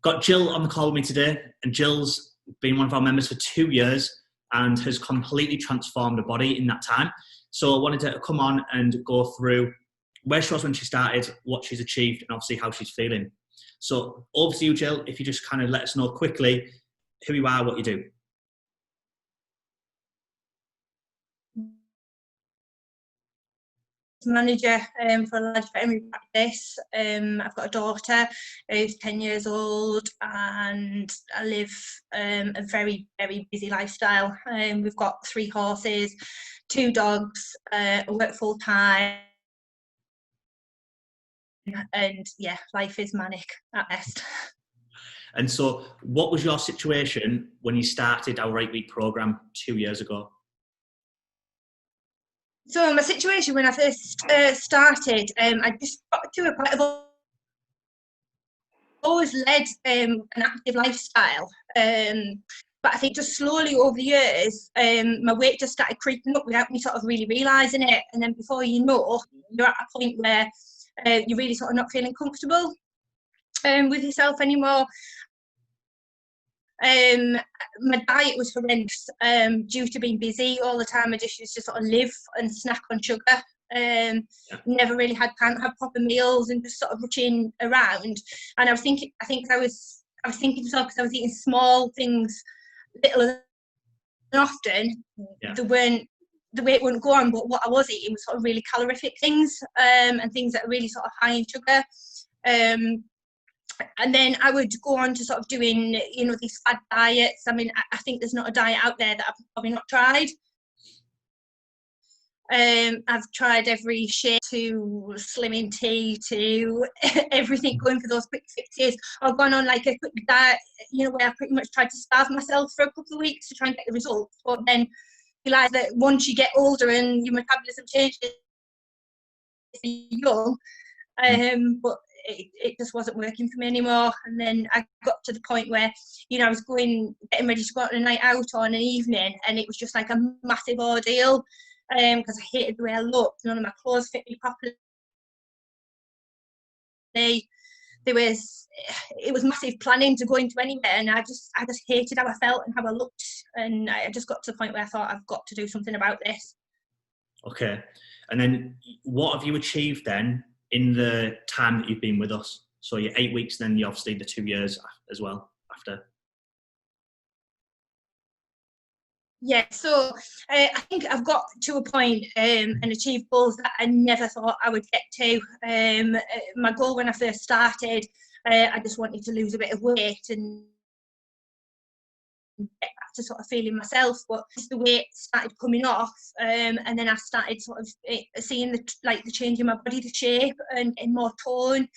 Got Jill on the call with me today, and Jill's been one of our members for 2 years and has completely transformed her body in that time. So I wanted to come on and go through where she was when she started, what she's achieved, and obviously how she's feeling. So over to you, Jill, if you just kind of let us know quickly who you are, what you do. Manager for a large veterinary practice. I've got a daughter who's 10 years old, and I live a very, very busy lifestyle. We've got 3 horses, 2 dogs, I work full time, and yeah, life is manic at best. And so what was your situation when you started our 8-week program 2 years ago? So my situation when I first started, I just got to a point of always led an active lifestyle, but I think just slowly over the years, my weight just started creeping up without me sort of really realising it, and then before you know, you're at a point where you're really sort of not feeling comfortable with yourself anymore. My diet was horrendous due to being busy all the time. I just used to sort of live and snack on sugar. Never really had time to have proper meals and just sort of rushing around. And I was thinking to myself, because I was eating small things little and often, the weight wouldn't go on. But what I was eating was sort of really calorific things and things that are really sort of high in sugar. And then I would go on to sort of doing, these fad diets. I mean, I think there's not a diet out there that I've probably not tried. I've tried every shit to slimming tea to everything, going for those quick fixes. I've gone on like a quick diet, where I pretty much tried to starve myself for a couple of weeks to try and get the results. But then realise that once you get older and your metabolism changes, you're young, but it just wasn't working for me anymore. And then I got to the point where, I was getting ready to go out on a night out or an evening, and it was just like a massive ordeal because I hated the way I looked. None of my clothes fit me properly. It was massive planning to go into anywhere, and I just hated how I felt and how I looked, and I just got to the point where I thought, I've got to do something about this. Okay. And then what have you achieved then in the time that you've been with us? So you're 8 weeks, then you obviously the 2 years as well after. Yeah, so I think I've got to a point and achieved goals that I never thought I would get to. My goal when I first started, I just wanted to lose a bit of weight and get back to sort of feeling myself, but the weight started coming off, and then I started sort of seeing the change in my body, the shape, and more tone,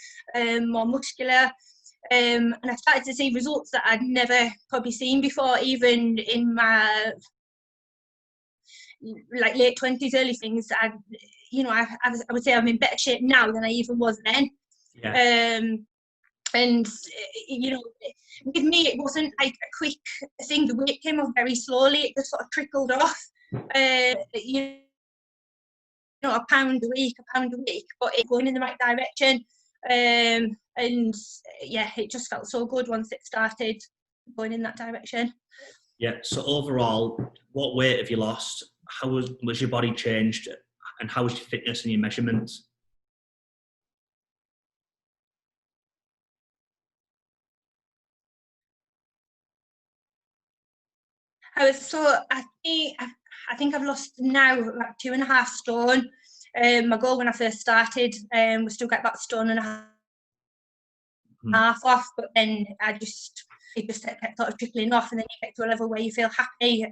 more muscular, and I started to see results that I'd never probably seen before, even in my late 20s, early things. I would say I'm in better shape now than I even was then. Yeah. And with me, it wasn't like a quick thing. The weight came off very slowly. It just sort of trickled off. A pound a week, but it's going in the right direction. And yeah, it just felt so good once it started going in that direction. Yeah. So overall, what weight have you lost? How was your body changed? And how was your fitness and your measurements? I think I've lost now about 2.5 stone. My goal when I first started was to get about 1.5 stone off, but then it just kept sort of trickling off, and then you get to a level where you feel happy.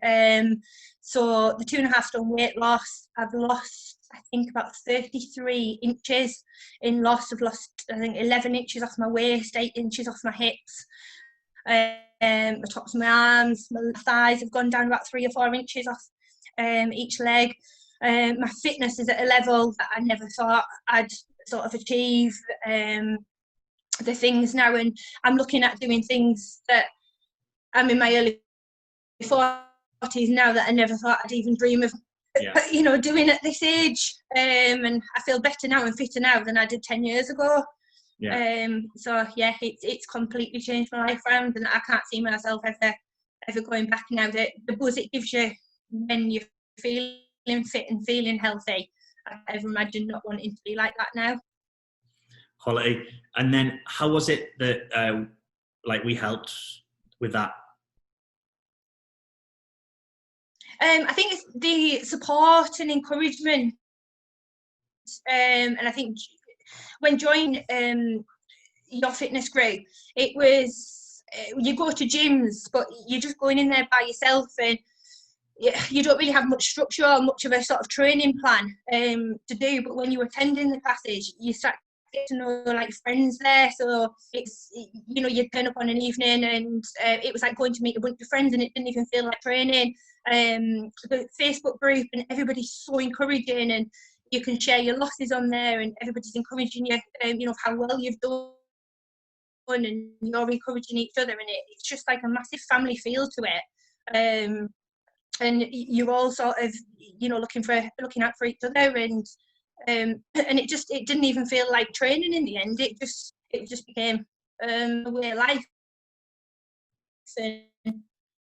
So the 2.5 stone weight loss, I've lost I think about 33 inches in loss. I've lost I think 11 inches off my waist, 8 inches off my hips. The tops of my arms, my thighs have gone down about 3 or 4 inches off each leg. My fitness is at a level that I never thought I'd sort of achieve. The things now, and I'm looking at doing things that I'm in my early 40s now that I never thought I'd even dream of, doing at this age. And I feel better now and fitter now than I did 10 years ago. Yeah. So yeah, it's completely changed my life around, and I can't see myself ever going back now. The buzz it gives you when you're feeling fit and feeling healthy, I can't ever imagine not wanting to be like that now. Quality. And then how was it that like we helped with that? I think it's the support and encouragement, and I think when joining your fitness group, it was you go to gyms, but you're just going in there by yourself, and you don't really have much structure or much of a sort of training plan to do. But when you're attending the classes, you start to get to know like friends there. So it's, you know, you turn up on an evening, and it was like going to meet a bunch of friends, and it didn't even feel like training. The Facebook group, and everybody's so encouraging, and you can share your losses on there, and everybody's encouraging you, you know, how well you've done, and you're encouraging each other, and it's just like a massive family feel to it. And you're all sort of, you know, looking out for each other, and it didn't even feel like training in the end. It just became a way of life. And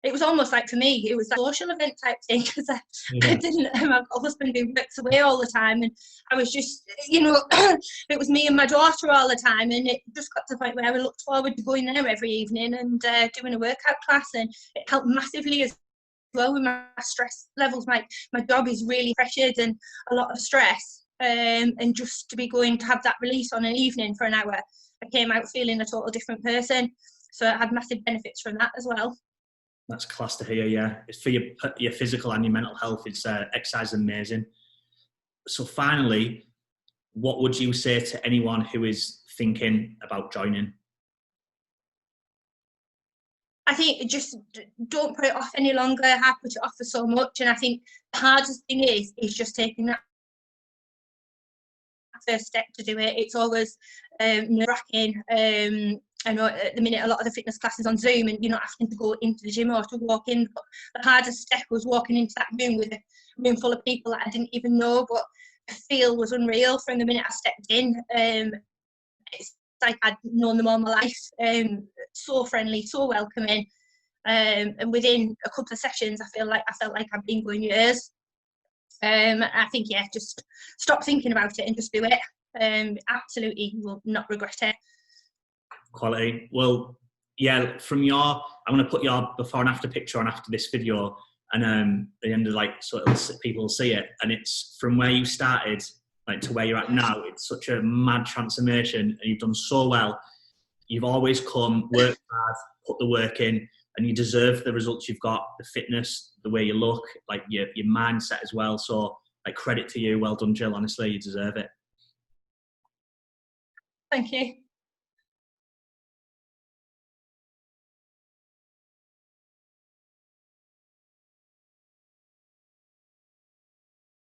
it was almost like, for me, it was like a social event type thing, because I didn't, my husband who works away all the time, and I was just, you know, it was me and my daughter all the time, and it just got to the point where I looked forward to going there every evening and doing a workout class, and it helped massively as well with my stress levels. My job is really pressured and a lot of stress, and just to be going to have that release on an evening for an hour, I came out feeling a total different person. So I had massive benefits from that as well. That's class to hear. Yeah, it's for your physical and your mental health. It's exercise is amazing. So finally, what would you say to anyone who is thinking about joining? I think just don't put it off any longer. I put it off for so much, and I think the hardest thing is just taking that first step to do it. It's always nerve-wracking. I know at the minute a lot of the fitness classes on Zoom, and you're not asking to go into the gym or to walk in. But the hardest step was walking into that room with a room full of people that I didn't even know, but the feel was unreal from the minute I stepped in. It's like I'd known them all my life. So friendly, so welcoming, and within a couple of sessions, I felt like I've been going years. I think, yeah, just stop thinking about it and just do it. Absolutely, you will not regret it. Quality. Well, yeah, I'm going to put your before and after picture on after this video, and at the end of, like, so people will see it, and it's from where you started, like, to where you're at now. It's such a mad transformation, and you've done so well. You've always come, worked hard, put the work in, and you deserve the results you've got, the fitness, the way you look, like your mindset as well. So, like, credit to you. Well done, Jill. Honestly, you deserve it. Thank you.